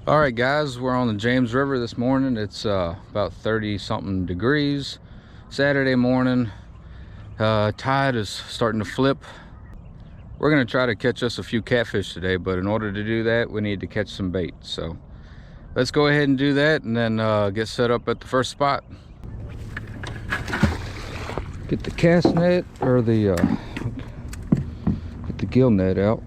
All right, guys, we're on the James River this morning. It's about 30 something degrees. Saturday morning. Tide is starting to flip. We're gonna try to catch us a few catfish today, but in order to do that, we need to catch some bait. So let's go ahead and do that, and then get set up at the first spot. Get the cast net, or the get the gill net out.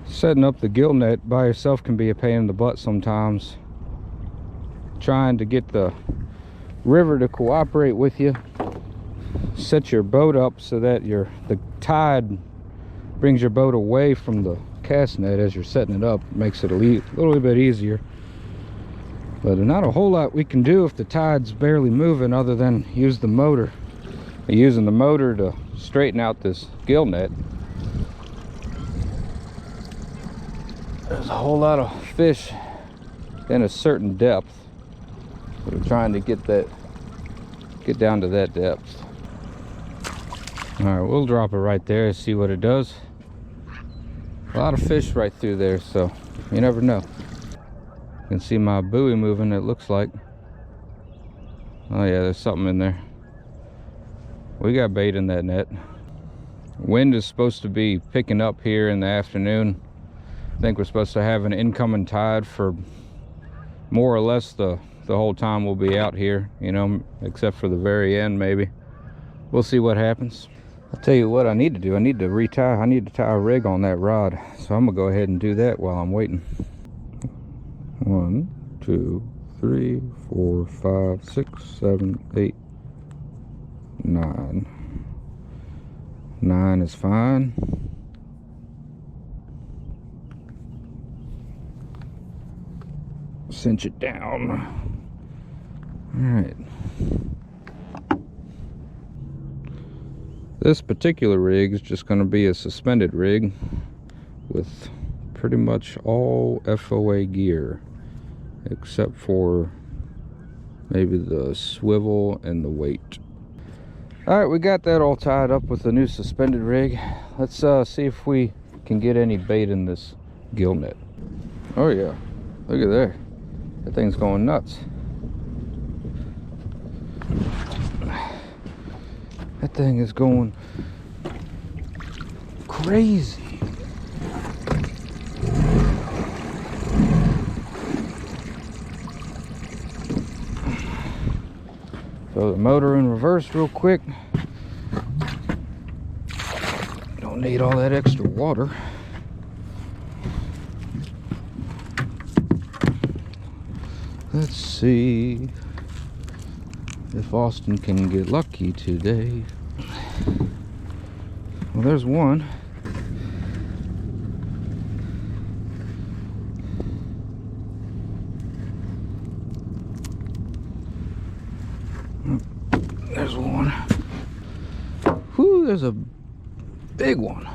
Setting up the gill net by yourself can be a pain in the butt sometimes. Trying to get the river to cooperate with you. Set your boat up so that the tide brings your boat away from the cast net as you're setting it up. Makes it a little bit easier. But not a whole lot we can do if the tide's barely moving other than use the motor. Using the motor to straighten out this gill net. There's a whole lot of fish in a certain depth. We're trying to get down to that depth. All right, we'll drop it right there and see what it does. A lot of fish right through there, so you never know. You can see my buoy moving, it looks like. Oh yeah, there's something in there. We got bait in that net. Wind is supposed to be picking up here in the afternoon. I think we're supposed to have an incoming tide for more or less the whole time we'll be out here, you know, except for the very end maybe. We'll see what happens. I'll tell you what I need to do. I need to tie a rig on that rod. So I'm gonna go ahead and do that while I'm waiting. 1, 2, 3, 4, 5, 6, 7, 8, 9. 9 is fine. Cinch it down. All right. This particular rig is just going to be a suspended rig with pretty much all FOA gear except for maybe the swivel and the weight. All right, we got that all tied up with the new suspended rig. Let's see if we can get any bait in this gill net. Oh yeah, look at there. That thing's going nuts. That thing is going crazy. Throw the motor in reverse real quick. Don't need all that extra water. Let's see if Austin can get lucky today. Well, there's one. There's one. Whew, there's a big one.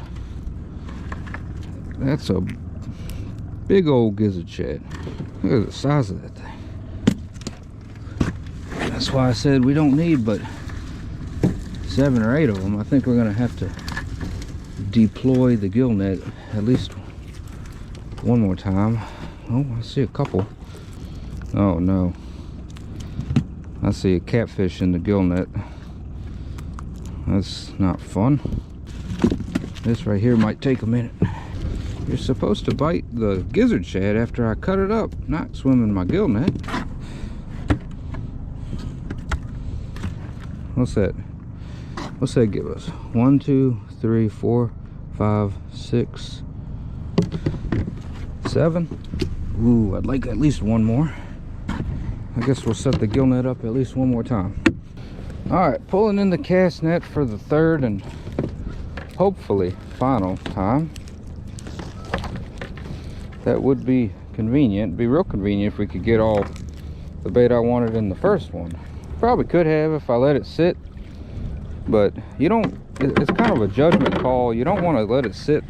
That's a big old gizzard shad. Look at the size of that thing. That's why I said we don't need but 7 or 8 of them. I think we're gonna have to deploy the gill net at least one more time. Oh, I see a couple. Oh no, I see a catfish in the gill net. That's not fun. This right here might take a minute. You're supposed to bite the gizzard shad after I cut it up, not swim in my gill net. What's that? What's that give us? 1, 2, 3, 4, 5, 6, 7. Ooh, I'd like at least one more. I guess we'll set the gill net up at least one more time. All right, pulling in the cast net for the third and hopefully final time. That would be convenient. It'd be real convenient if we could get all the bait I wanted in the first one. Probably could have if I let it sit, but you don't, it's kind of a judgment call. You don't want to let it sit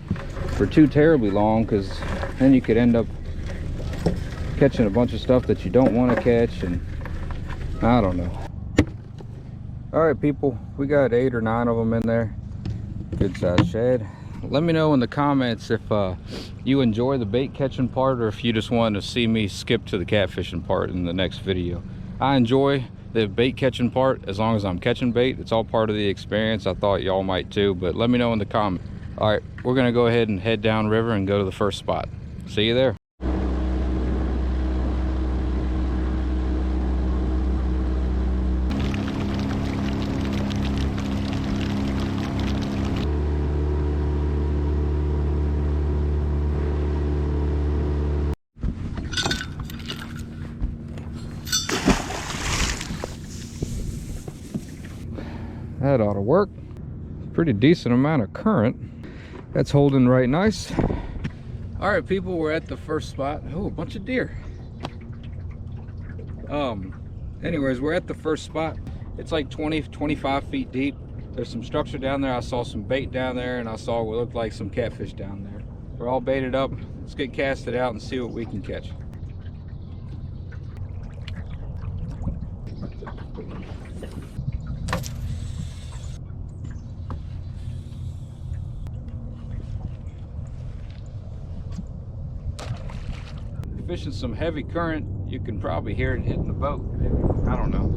for too terribly long, because then you could end up catching a bunch of stuff that you don't want to catch, and I don't know. All right, people, we got 8 or 9 of them in there. Good size shad. Let me know in the comments if you enjoy the bait catching part, or if you just want to see me skip to the catfishing part in the next video. I enjoy the bait catching part as long as I'm catching bait. It's all part of the experience. I thought y'all might too, but let me know in the comments. All right, we're gonna go ahead and head down river and go to the first spot. See you there. That ought to work. Pretty decent amount of current. That's holding right nice. All right, people, we're at the first spot. Oh, a bunch of deer. Anyways, we're at the first spot. It's like 25 feet deep. There's some structure down there. I saw some bait down there, and I saw what looked like some catfish down there. We're all baited up. Let's get casted out and see what we can catch. Fishing some heavy current, you can probably hear it hitting the boat. Maybe. I don't know,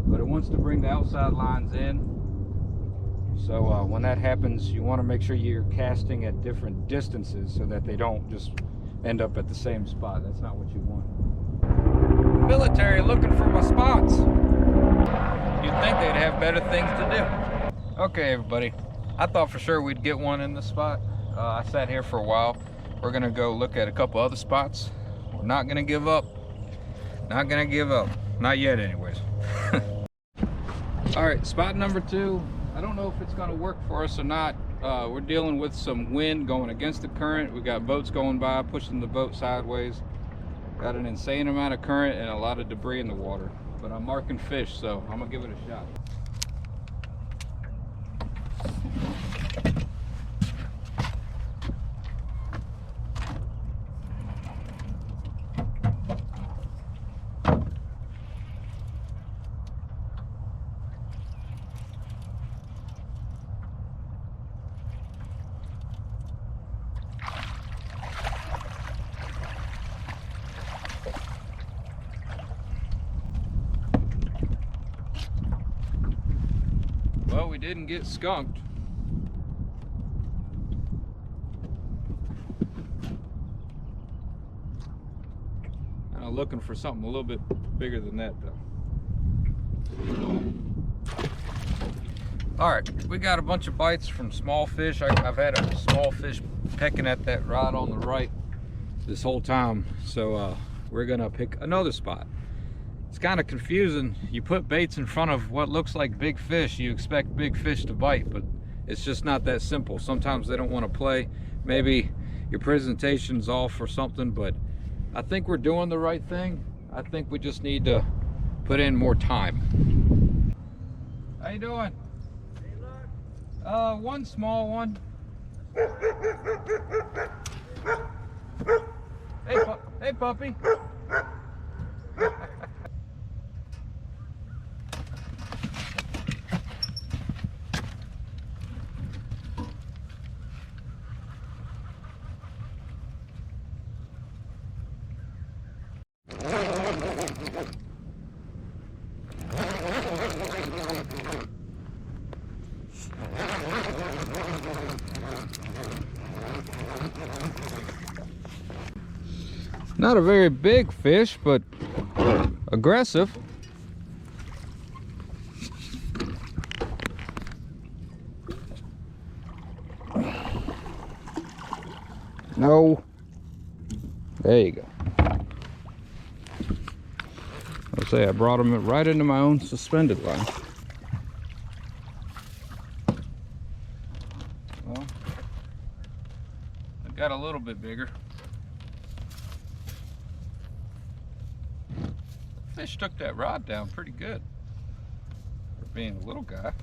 but it wants to bring the outside lines in. So when that happens, you want to make sure you're casting at different distances so that they don't just end up at the same spot. That's not what you want. Military looking for my spots. You'd think they'd have better things to do. Okay, everybody, I thought for sure we'd get one in this spot. I sat here for a while. We're gonna go look at a couple other spots. We're not gonna give up. Not gonna give up. Not yet, anyways. All right, spot number 2. I don't know if it's gonna work for us or not. We're dealing with some wind going against the current. We got boats going by, pushing the boat sideways. Got an insane amount of current and a lot of debris in the water. But I'm marking fish, so I'm gonna give it a shot. Well, we didn't get skunked. I'm looking for something a little bit bigger than that, though. All right, we got a bunch of bites from small fish. I've had a small fish pecking at that rod on the right this whole time, so we're gonna pick another spot. It's kind of confusing. You put baits in front of what looks like big fish, you expect big fish to bite, but it's just not that simple. Sometimes they don't want to play. Maybe your presentation's off or something, but I think we're doing the right thing. I think we just need to put in more time. How you doing? One small one. Hey puppy. Not a very big fish, but aggressive. No. There you go. I'll say I brought him right into my own suspended line. Well, it got a little bit bigger. Fish took that rod down pretty good for being a little guy.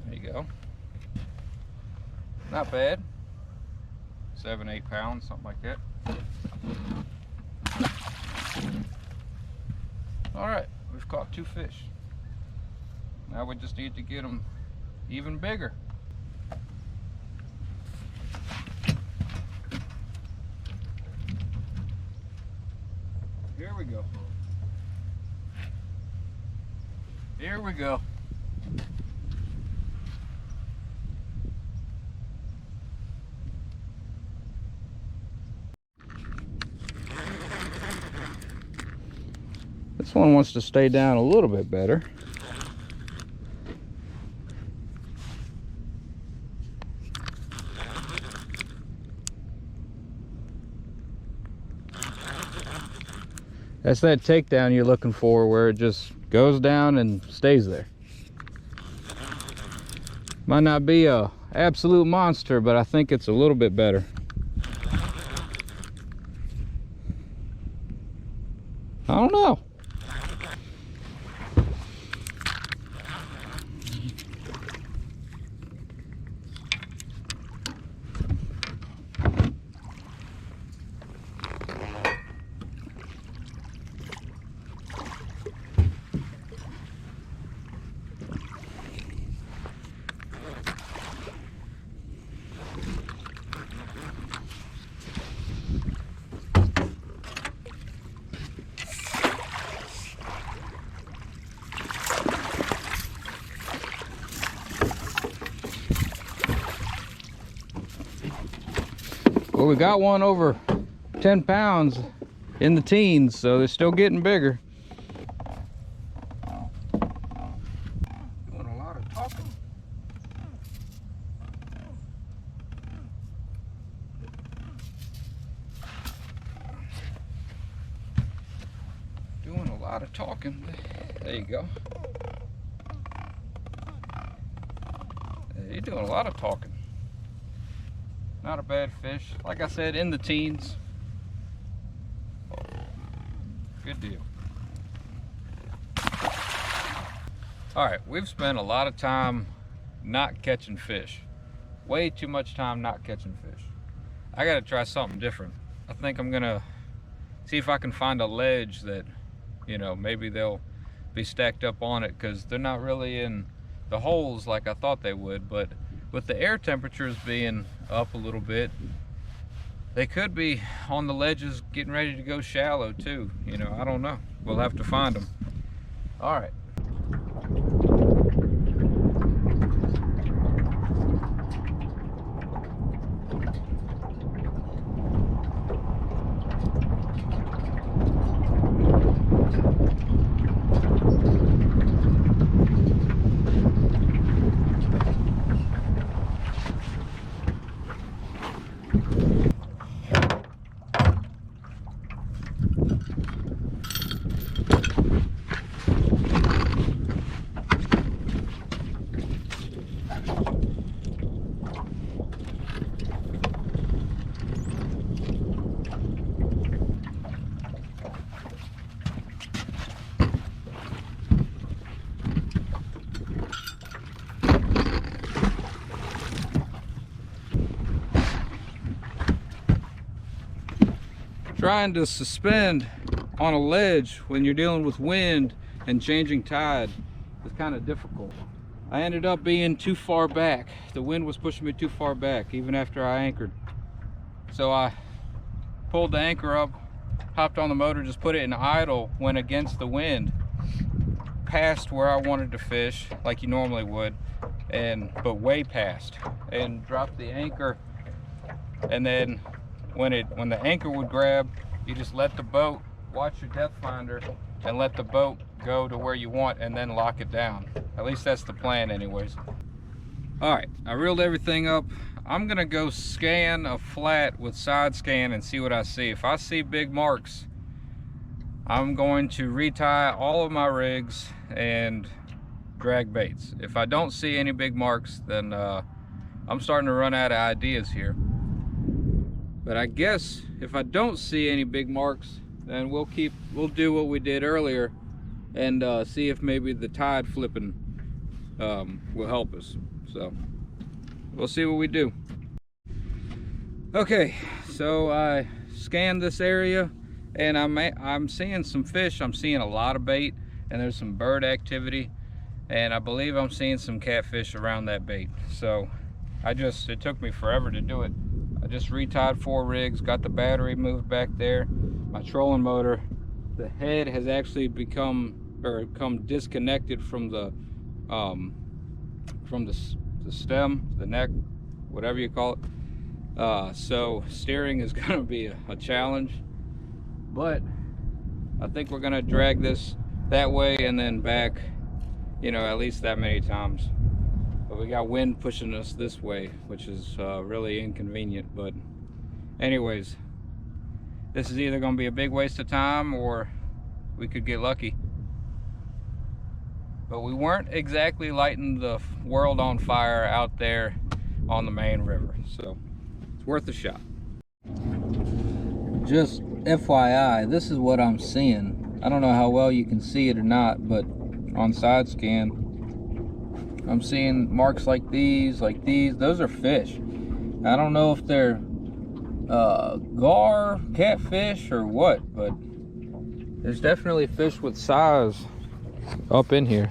There you go. Not bad. 7-8 pounds, something like that. All right, we've caught 2 fish. Now we just need to get them even bigger. Here we go. Here we go. This one wants to stay down a little bit better. That's that takedown you're looking for, where it just goes down and stays there. Might not be a absolute monster, but I think it's a little bit better. I don't know. Well, we got one over 10 pounds in the teens, so they're still getting bigger. Doing a lot of talking. Doing a lot of talking. There you go. You're doing a lot of talking. Not a bad fish. Like I said, in the teens. Good deal. All right, we've spent a lot of time not catching fish. Way too much time not catching fish. I gotta try something different. I think I'm gonna see if I can find a ledge that, you know, maybe they'll be stacked up on it, because they're not really in the holes like I thought they would. But with the air temperatures being up a little bit, they could be on the ledges getting ready to go shallow too. You know, I don't know. We'll have to find them. All right. Trying to suspend on a ledge when you're dealing with wind and changing tide is kind of difficult. I ended up being too far back. The wind was pushing me too far back even after I anchored. So I pulled the anchor up, hopped on the motor, just put it in idle, went against the wind, past where I wanted to fish like you normally would, but way past, and dropped the anchor. And then when the anchor would grab, you just let the boat, watch your depth finder, and let the boat go to where you want, and then lock it down. At least that's the plan anyways. All right, I reeled everything up. I'm gonna go scan a flat with side scan and see what I see. If I see big marks, I'm going to retie all of my rigs and drag baits. If I don't see any big marks, then I'm starting to run out of ideas here. But I guess if I don't see any big marks, then we'll do what we did earlier and see if maybe the tide flipping will help us. So we'll see what we do. Okay, so I scanned this area and I'm seeing some fish. I'm seeing a lot of bait, and there's some bird activity, and I believe I'm seeing some catfish around that bait. So it took me forever to do it. I just retied 4 rigs, got the battery moved back there, my trolling motor. The head has actually come disconnected from the stem, the neck, whatever you call it. So steering is going to be a challenge, but I think we're going to drag this that way and then back, you know, at least that many times. But we got wind pushing us this way, which is really inconvenient. But anyways, this is either going to be a big waste of time or we could get lucky. But we weren't exactly lighting the world on fire out there on the main river, so it's worth a shot. Just FYI, this is what I'm seeing. I don't know how well you can see it or not, but on side scan, I'm seeing marks like these. Those are fish. I don't know if they're gar, catfish, or what, but there's definitely fish with size up in here.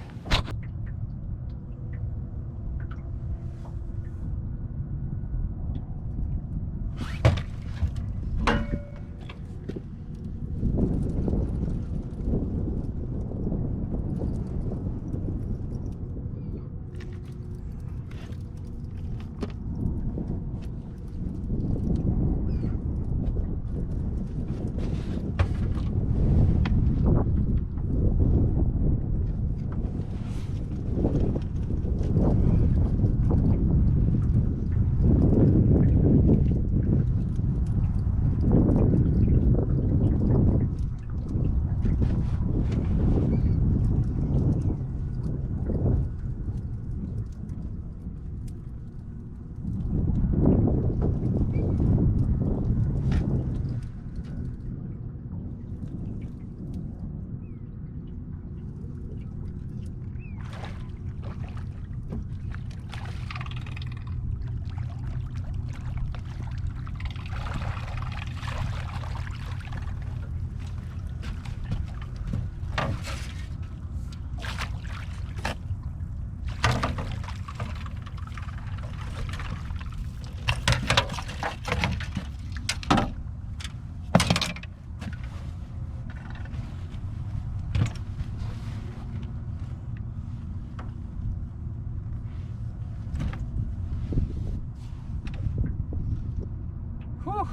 Whew.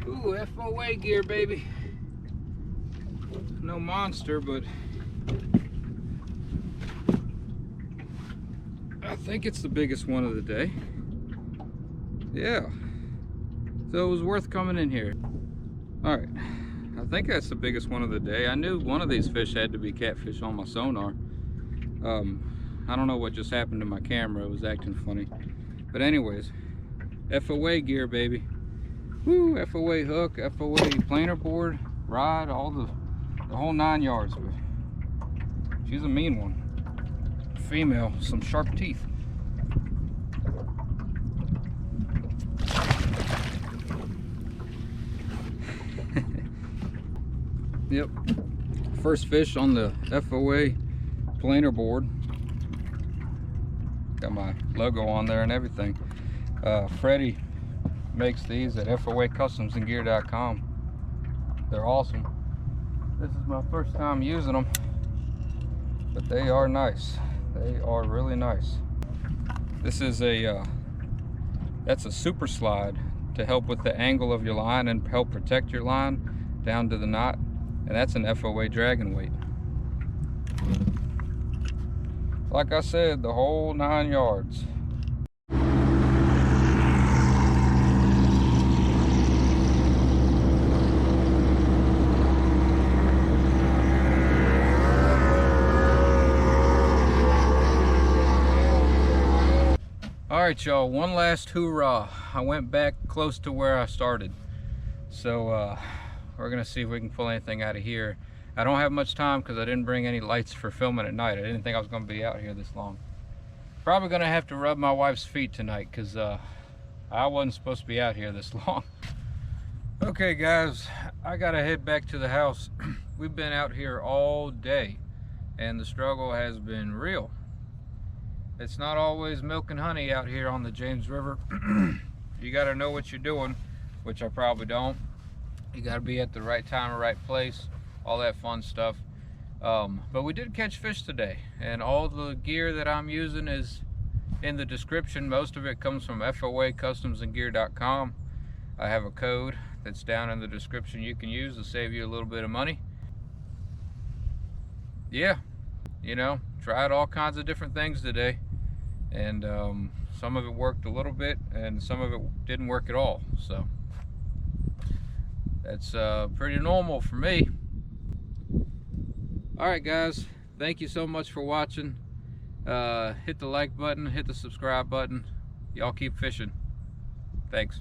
Ooh, FOA gear, baby. No monster, but I think it's the biggest one of the day. Yeah. So it was worth coming in here. All right. I think that's the biggest one of the day. I knew one of these fish had to be catfish on my sonar. I don't know what just happened to my camera. It was acting funny. But anyways, FOA gear, baby. Woo, FOA hook, FOA planer board, rod, all the whole 9 yards. But she's a mean one. Female, some sharp teeth. Yep. First fish on the FOA planer board. Got my logo on there and everything. Freddie makes these at FOAcustomsandgear.com. They're awesome. This is my first time using them, but they are nice. They are really nice. This is that's a super slide to help with the angle of your line and help protect your line down to the knot. And that's an FOA dragon weight. Like I said, the whole 9 yards. All right, y'all, one last hoorah. I went back close to where I started. So we're gonna see if we can pull anything out of here. I don't have much time because I didn't bring any lights for filming at night. I didn't think I was gonna be out here this long. Probably gonna have to rub my wife's feet tonight because I wasn't supposed to be out here this long. Okay guys, I gotta head back to the house. We've been out here all day and the struggle has been real. It's not always milk and honey out here on the James River. You got to know what you're doing, which I probably don't. You got to be at the right time or right place, all that fun stuff. But we did catch fish today, and all the gear that I'm using is in the description. Most of it comes from foacustomsandgear.com. I have a code that's down in the description you can use to save you a little bit of money. Yeah, you know, tried all kinds of different things today, and some of it worked a little bit and some of it didn't work at all, so that's pretty normal for me. All right guys, thank you so much for watching. Hit the like button, hit the subscribe button. Y'all keep fishing. Thanks.